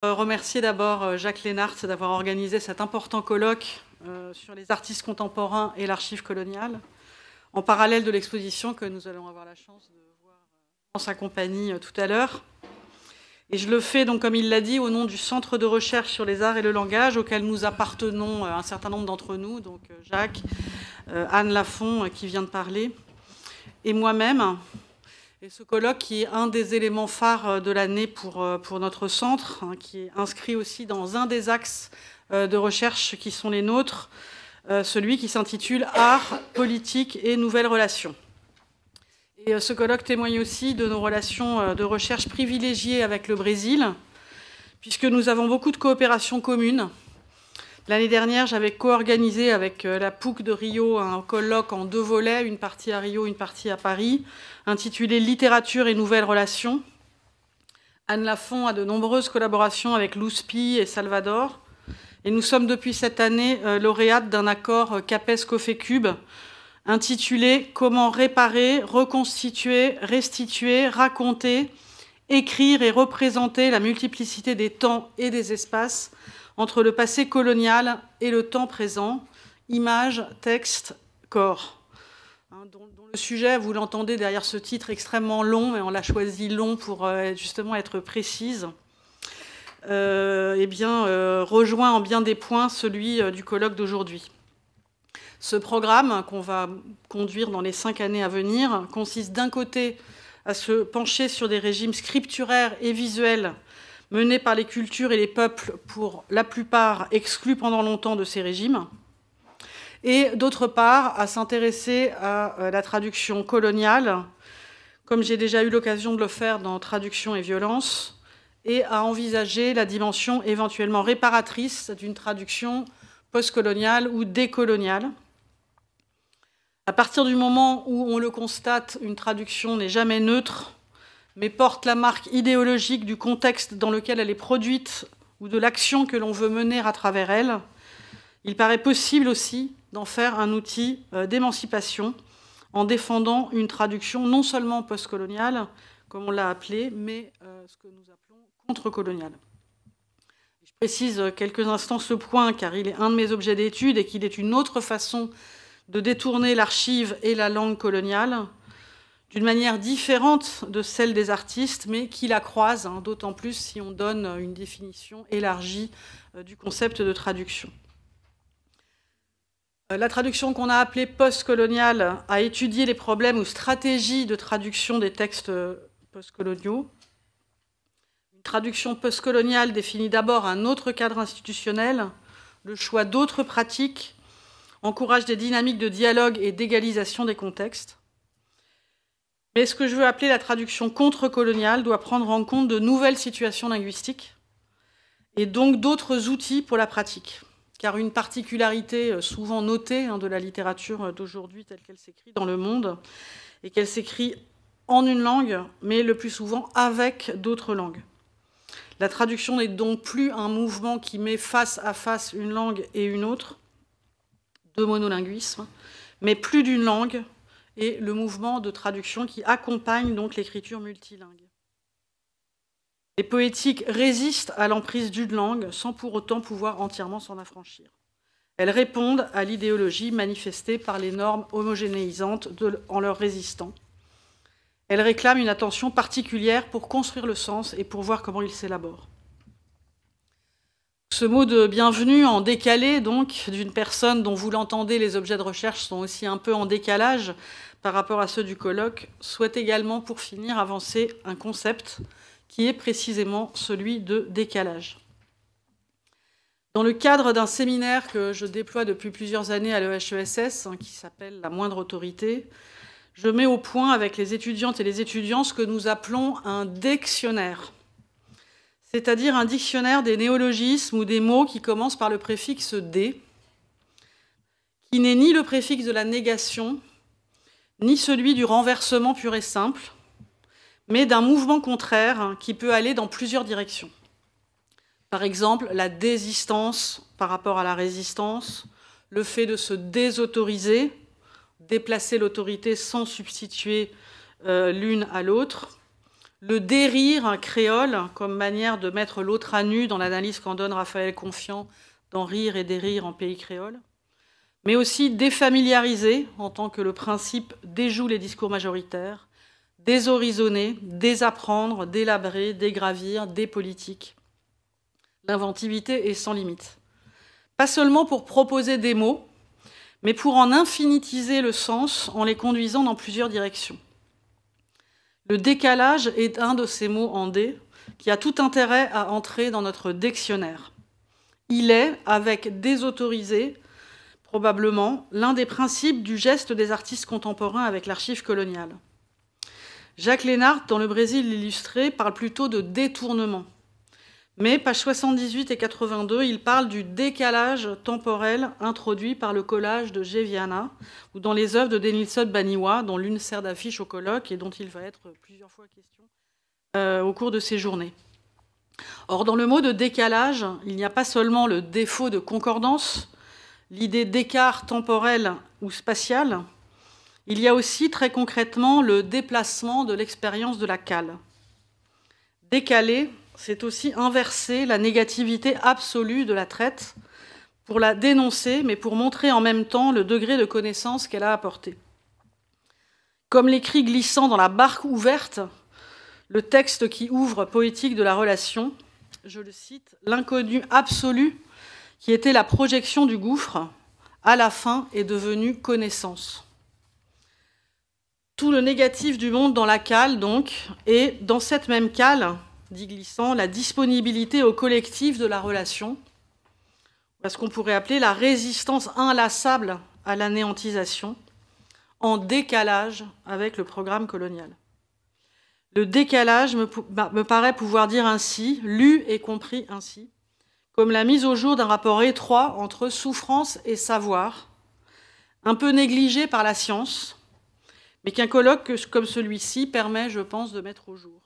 Remercier d'abord Jacques Lénart d'avoir organisé cet important colloque sur les artistes contemporains et l'archive coloniale, en parallèle de l'exposition que nous allons avoir la chance de voir en sa compagnie tout à l'heure. Et je le fais, donc, comme il l'a dit, au nom du Centre de recherche sur les arts et le langage, auquel nous appartenons, un certain nombre d'entre nous, donc Jacques, Anne Lafont, qui vient de parler, et moi-même. Et ce colloque, qui est un des éléments phares de l'année pour notre centre, qui est inscrit aussi dans un des axes de recherche qui sont les nôtres, celui qui s'intitule « Art, politique et nouvelles relations ». Et ce colloque témoigne aussi de nos relations de recherche privilégiées avec le Brésil, puisque nous avons beaucoup de coopérations communes. L'année dernière, j'avais co-organisé avec la PUC de Rio un colloque en 2 volets, une partie à Rio, une partie à Paris, intitulé « Littérature et nouvelles relations ». Anne Lafont a de nombreuses collaborations avec l'USPI et Salvador. Et nous sommes depuis cette année lauréates d'un accord CAPES-COFECUB intitulé « Comment réparer, reconstituer, restituer, raconter, écrire et représenter la multiplicité des temps et des espaces entre le passé colonial et le temps présent, images, textes, corps ». Dont le sujet, vous l'entendez derrière ce titre extrêmement long, et on l'a choisi long pour justement être précise, rejoint en bien des points celui du colloque d'aujourd'hui. Ce programme, qu'on va conduire dans les 5 années à venir, consiste d'un côté à se pencher sur des régimes scripturaires et visuels menés par les cultures et les peuples, pour la plupart exclus pendant longtemps de ces régimes, et d'autre part à s'intéresser à la traduction coloniale, comme j'ai déjà eu l'occasion de le faire dans Traduction et violence, et à envisager la dimension éventuellement réparatrice d'une traduction postcoloniale ou décoloniale. À partir du moment où on le constate, une traduction n'est jamais neutre, mais porte la marque idéologique du contexte dans lequel elle est produite ou de l'action que l'on veut mener à travers elle. Il paraît possible aussi d'en faire un outil d'émancipation en défendant une traduction non seulement postcoloniale, comme on l'a appelé, mais ce que nous appelons contre-coloniale. Je précise quelques instants ce point, car il est un de mes objets d'étude et qu'il est une autre façon de détourner l'archive et la langue coloniale d'une manière différente de celle des artistes, mais qui la croise, d'autant plus si on donne une définition élargie du concept de traduction. La traduction qu'on a appelée postcoloniale a étudié les problèmes ou stratégies de traduction des textes postcoloniaux. Une traduction postcoloniale définit d'abord un autre cadre institutionnel, le choix d'autres pratiques, encourage des dynamiques de dialogue et d'égalisation des contextes. Mais ce que je veux appeler la traduction contre-coloniale doit prendre en compte de nouvelles situations linguistiques et donc d'autres outils pour la pratique. Car une particularité souvent notée de la littérature d'aujourd'hui telle qu'elle s'écrit dans le monde est qu'elle s'écrit en une langue, mais le plus souvent avec d'autres langues. La traduction n'est donc plus un mouvement qui met face à face une langue et une autre, de monolinguisme, mais plus d'une langue et le mouvement de traduction qui accompagne donc l'écriture multilingue. Les poétiques résistent à l'emprise d'une langue sans pour autant pouvoir entièrement s'en affranchir. Elles répondent à l'idéologie manifestée par les normes homogénéisantes en leur résistant. Elles réclament une attention particulière pour construire le sens et pour voir comment il s'élabore. Ce mot de bienvenue en décalé, donc, d'une personne dont vous l'entendez, les objets de recherche sont aussi un peu en décalage par rapport à ceux du colloque, souhaite également, pour finir, avancer un concept qui est précisément celui de décalage. Dans le cadre d'un séminaire que je déploie depuis plusieurs années à l'EHESS, qui s'appelle « La moindre autorité », je mets au point avec les étudiantes et les étudiants ce que nous appelons un dictionnaire, c'est-à-dire un dictionnaire des néologismes ou des mots qui commencent par le préfixe « dé », qui n'est ni le préfixe de la négation, ni celui du renversement pur et simple, mais d'un mouvement contraire qui peut aller dans plusieurs directions. Par exemple, la désistance par rapport à la résistance, le fait de se désautoriser, déplacer l'autorité sans substituer l'une à l'autre, le dérire créole comme manière de mettre l'autre à nu dans l'analyse qu'en donne Raphaël Confiant dans Rire et dérire en pays créole, mais aussi défamiliariser en tant que le principe déjoue les discours majoritaires, déshorizonner, désapprendre, délabrer, dégravir, dépolitique. L'inventivité est sans limite. Pas seulement pour proposer des mots, mais pour en infinitiser le sens en les conduisant dans plusieurs directions. Le décalage est un de ces mots en D qui a tout intérêt à entrer dans notre dictionnaire. Il est, avec désautorisé, probablement, l'un des principes du geste des artistes contemporains avec l'archive coloniale. Jacques Lénart, dans Le Brésil illustré, parle plutôt de détournement. Mais, pages 78 et 82, il parle du décalage temporel introduit par le collage de Géviana ou dans les œuvres de Denilson Baniwa, dont l'une sert d'affiche au colloque et dont il va être plusieurs fois question au cours de ces journées. Or, dans le mot de décalage, il n'y a pas seulement le défaut de concordance, l'idée d'écart temporel ou spatial, il y a aussi très concrètement le déplacement de l'expérience de la cale. Décaler, c'est aussi inverser la négativité absolue de la traite pour la dénoncer, mais pour montrer en même temps le degré de connaissance qu'elle a apporté. Comme l'écrit glissant dans la barque ouverte, le texte qui ouvre Poétique de la relation, je le cite, « L'inconnu absolu qui était la projection du gouffre, à la fin est devenu connaissance. » Tout le négatif du monde dans la cale, donc, et dans cette même cale, dit Glissant, la disponibilité au collectif de la relation, ce qu'on pourrait appeler la résistance inlassable à l'anéantisation, en décalage avec le programme colonial. Le décalage me paraît pouvoir dire ainsi, lu et compris ainsi, comme la mise au jour d'un rapport étroit entre souffrance et savoir, un peu négligé par la science, mais qu'un colloque comme celui-ci permet, je pense, de mettre au jour.